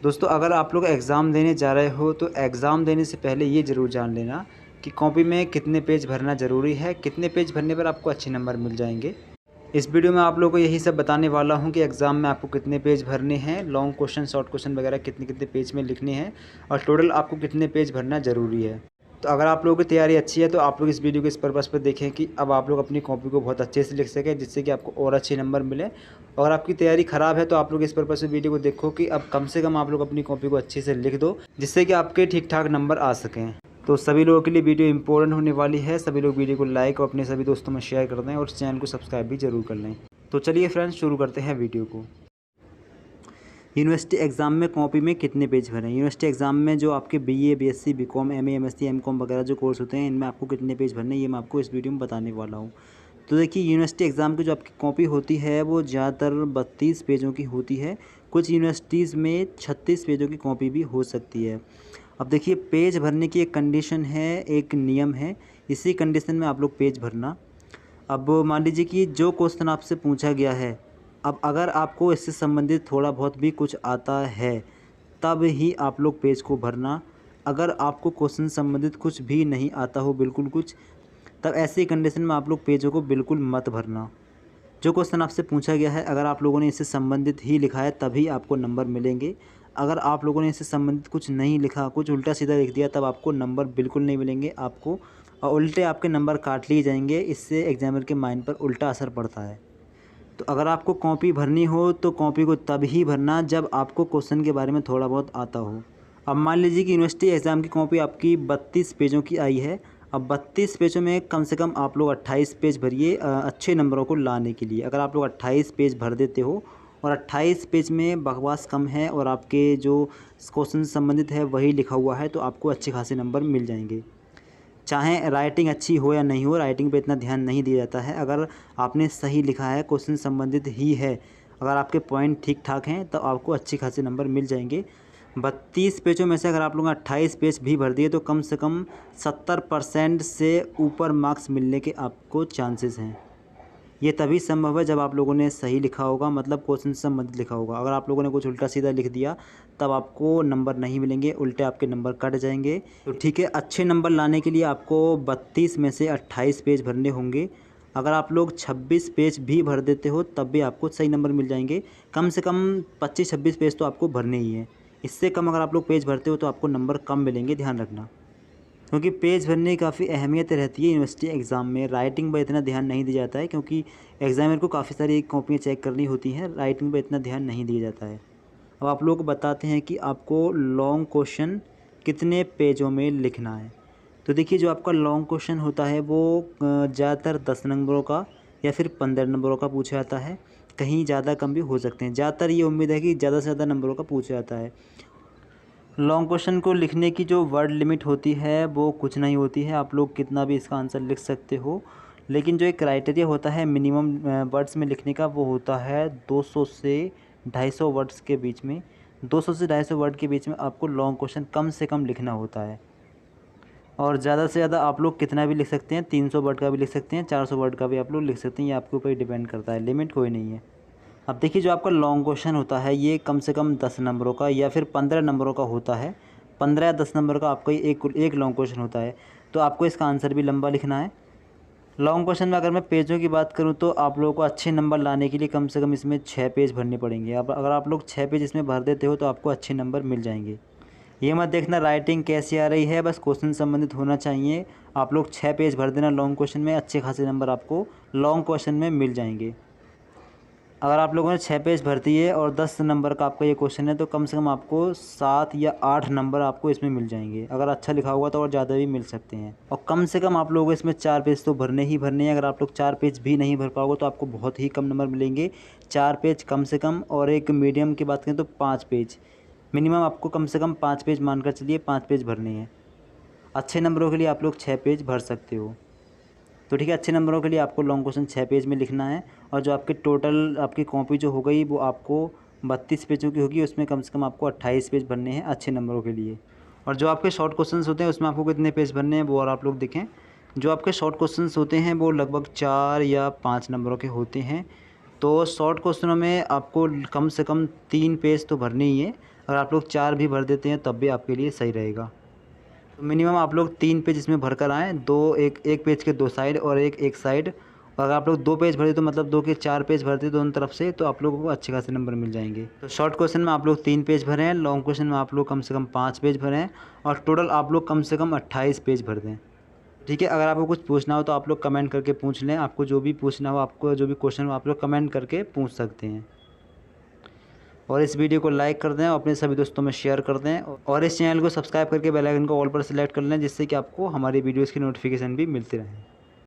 दोस्तों अगर आप लोग एग्ज़ाम देने जा रहे हो तो एग्ज़ाम देने से पहले ये ज़रूर जान लेना कि कॉपी में कितने पेज भरना ज़रूरी है, कितने पेज भरने पर आपको अच्छे नंबर मिल जाएंगे। इस वीडियो में आप लोगों को यही सब बताने वाला हूँ कि एग्ज़ाम में आपको कितने पेज भरने हैं, लॉन्ग क्वेश्चन, शॉर्ट क्वेश्चन वगैरह कितने कितने पेज में लिखने हैं और टोटल आपको कितने पेज भरना ज़रूरी है। तो अगर आप लोगों की तैयारी अच्छी है तो आप लोग इस वीडियो को इस पर्पज़ पर देखें कि अब आप लोग अपनी कॉपी को बहुत अच्छे से लिख सकें, जिससे कि आपको और अच्छे नंबर मिले। अगर आपकी तैयारी ख़राब है तो आप लोग इस पर्पज़ से वीडियो को देखो कि अब कम से कम आप लोग अपनी कॉपी को अच्छे से लिख दो, जिससे कि आपके ठीक ठाक नंबर आ सकें। तो सभी लोगों के लिए वीडियो इंपॉर्टेंट होने वाली है। सभी लोग वीडियो को लाइक और अपने सभी दोस्तों में शेयर कर दें और चैनल को सब्सक्राइब भी ज़रूर कर लें। तो चलिए फ्रेंड्स, शुरू करते हैं वीडियो को। यूनिवर्सिटी एग्ज़ाम में कॉपी में कितने पेज भरें। यूनिवर्सिटी एग्ज़ाम में जो आपके BA, BSc, BCom, MA, MSc, MCom वगैरह जो कोर्स होते हैं, इनमें आपको कितने पेज भरने हैं ये मैं आपको इस वीडियो में बताने वाला हूँ। तो देखिए, यूनिवर्सिटी एग्ज़ाम की जो आपकी कॉपी होती है वो ज़्यादातर 32 पेजों की होती है। कुछ यूनिवर्सिटीज़ में 36 पेजों की कॉपी भी हो सकती है। अब देखिए, पेज भरने की एक कंडीशन है, एक नियम है। इसी कंडीशन में आप लोग पेज भरना। अब मान लीजिए कि जो क्वेश्चन आपसे पूछा गया है, अब अगर आपको इससे संबंधित थोड़ा बहुत भी कुछ आता है, तब ही आप लोग पेज को भरना। अगर आपको क्वेश्चन संबंधित कुछ भी नहीं आता हो, बिल्कुल कुछ, तब ऐसी कंडीशन में आप लोग पेजों को बिल्कुल मत भरना। जो क्वेश्चन आपसे पूछा गया है, अगर आप लोगों ने इससे संबंधित ही लिखा है तभी आपको नंबर मिलेंगे। अगर आप लोगों ने इससे संबंधित कुछ नहीं लिखा, कुछ उल्टा सीधा लिख दिया, तब आपको नंबर बिल्कुल नहीं मिलेंगे आपको, और उल्टे आपके नंबर काट लिए जाएंगे। इससे एग्जामिनर के माइंड पर उल्टा असर पड़ता है। तो अगर आपको कॉपी भरनी हो तो कॉपी को तब ही भरना जब आपको क्वेश्चन के बारे में थोड़ा बहुत आता हो। अब मान लीजिए कि यूनिवर्सिटी एग्ज़ाम की कॉपी आपकी 32 पेजों की आई है। अब 32 पेजों में कम से कम आप लोग 28 पेज भरिए अच्छे नंबरों को लाने के लिए। अगर आप लोग 28 पेज भर देते हो और 28 पेज में बकवास कम है और आपके जो क्वेश्चन से संबंधित है वही लिखा हुआ है, तो आपको अच्छे खासे नंबर मिल जाएंगे। चाहे राइटिंग अच्छी हो या नहीं हो, राइटिंग पे इतना ध्यान नहीं दिया जाता है। अगर आपने सही लिखा है, क्वेश्चन संबंधित ही है, अगर आपके पॉइंट ठीक ठाक हैं, तो आपको अच्छी खासे नंबर मिल जाएंगे। 32 पेजों में से अगर आप लोग 28 पेज भी भर दिए तो कम से कम 70% से ऊपर मार्क्स मिलने के आपको चांसेस हैं। ये तभी संभव है जब आप लोगों ने सही लिखा होगा, मतलब क्वेश्चन से संबंधित लिखा होगा। अगर आप लोगों ने कुछ उल्टा सीधा लिख दिया तब आपको नंबर नहीं मिलेंगे, उल्टे आपके नंबर कट जाएंगे। तो ठीक है, अच्छे नंबर लाने के लिए आपको 32 में से 28 पेज भरने होंगे। अगर आप लोग 26 पेज भी भर देते हो तब भी आपको सही नंबर मिल जाएंगे। कम से कम 25-26 पेज तो आपको भरने ही हैं। इससे कम अगर आप लोग पेज भरते हो तो आपको नंबर कम मिलेंगे, ध्यान रखना। क्योंकि पेज भरने की काफ़ी अहमियत रहती है यूनिवर्सिटी एग्ज़ाम में। राइटिंग पर इतना ध्यान नहीं दिया जाता है, क्योंकि एग्ज़ामिनर को काफ़ी सारी कॉपियाँ चेक करनी होती हैं। राइटिंग पर इतना ध्यान नहीं दिया जाता है। अब आप लोगों को बताते हैं कि आपको लॉन्ग क्वेश्चन कितने पेजों में लिखना है। तो देखिए, जो आपका लॉन्ग क्वेश्चन होता है वो ज़्यादातर 10 नंबरों का या फिर 15 नंबरों का पूछा जाता है। कहीं ज़्यादा कम भी हो सकते हैं। ज़्यादातर ये उम्मीद है कि ज़्यादा से ज़्यादा नंबरों का पूछा जाता है। लॉन्ग क्वेश्चन को लिखने की जो वर्ड लिमिट होती है वो कुछ नहीं होती है। आप लोग कितना भी इसका आंसर लिख सकते हो, लेकिन जो एक क्राइटेरिया होता है मिनिमम वर्ड्स में लिखने का, वो होता है 200 से 250 वर्ड्स के बीच में। 200 से 250 वर्ड के बीच में आपको लॉन्ग क्वेश्चन कम से कम लिखना होता है। और ज़्यादा से ज़्यादा आप लोग कितना भी लिख सकते हैं, 300 वर्ड का भी लिख सकते हैं, 400 वर्ड का भी आप लोग लिख सकते हैं। ये आपके ऊपर ही डिपेंड करता है, लिमिट कोई नहीं है। अब देखिए, जो आपका लॉन्ग क्वेश्चन होता है ये कम से कम 10 नंबरों का या फिर 15 नंबरों का होता है। 15 या 10 नंबर का आपका एक लॉन्ग क्वेश्चन होता है। तो आपको इसका आंसर भी लंबा लिखना है। लॉन्ग क्वेश्चन में अगर मैं पेजों की बात करूं तो आप लोगों को अच्छे नंबर लाने के लिए कम से कम इसमें 6 पेज भरने पड़ेंगे। अब अगर आप लोग 6 पेज इसमें भर देते हो तो आपको अच्छे नंबर मिल जाएंगे। ये मत देखना राइटिंग कैसी आ रही है, बस क्वेश्चन संबंधित होना चाहिए। आप लोग 6 पेज भर देना लॉन्ग क्वेश्चन में, अच्छे खासे नंबर आपको लॉन्ग क्वेश्चन में मिल जाएंगे। अगर आप लोगों ने 6 पेज भर दिए और 10 नंबर का आपका ये क्वेश्चन है, तो कम से कम आपको 7 या 8 नंबर आपको इसमें मिल जाएंगे। अगर अच्छा लिखा होगा तो और ज़्यादा भी मिल सकते हैं। और कम से कम आप लोगों को इसमें 4 पेज तो भरने ही भरने हैं। अगर आप लोग 4 पेज भी नहीं भर पाओगे तो आपको बहुत ही कम नंबर मिलेंगे। 4 पेज कम से कम, और एक मीडियम की बात करें तो 5 पेज मिनिमम आपको कम से कम 5 पेज मानकर चलिए, 5 पेज भरने हैं। अच्छे नंबरों के लिए आप लोग 6 पेज भर सकते हो। तो ठीक है, अच्छे नंबरों के लिए आपको लॉन्ग क्वेश्चन 6 पेज में लिखना है। और जो आपके टोटल आपकी कॉपी जो हो गई वो आपको 32 पेजों की होगी, उसमें कम से कम आपको 28 पेज भरने हैं अच्छे नंबरों के लिए। और जो आपके शॉर्ट क्वेश्चंस होते हैं उसमें आपको कितने पेज भरने हैं वो और आप लोग देखें। जो आपके शॉर्ट क्वेश्चंस होते हैं वो लगभग 4 या 5 नंबरों के होते हैं। तो शॉर्ट क्वेश्चनों में आपको कम से कम 3 पेज तो भरने ही है। अगर आप लोग 4 भी भर देते हैं तब भी आपके लिए सही रहेगा। तो मिनिमम आप लोग 3 पेज इसमें भर कर आएँ, एक पेज के 2 साइड और एक साइड। और अगर आप लोग 2 पेज भरे तो मतलब 2 के 4 पेज भरते दोनों तरफ से, तो आप लोगों को अच्छे खासे नंबर मिल जाएंगे। तो शॉर्ट क्वेश्चन में आप लोग 3 पेज भरे हैं, लॉन्ग क्वेश्चन में आप लोग कम से कम 5 पेज भरे हैं और टोटल आप लोग कम से कम 28 पेज भर दें। ठीक है, अगर आपको कुछ पूछना हो तो आप लोग कमेंट करके पूछ लें। आपको जो भी पूछना हो, आपको जो भी क्वेश्चन हो, आप लोग कमेंट करके पूछ सकते हैं। और इस वीडियो को लाइक कर दें और अपने सभी दोस्तों में शेयर कर दें और इस चैनल को सब्सक्राइब करके बेल आइकन को ऑल पर सेलेक्ट कर लें, जिससे कि आपको हमारी वीडियोज़ की नोटिफिकेशन भी मिलती रहे।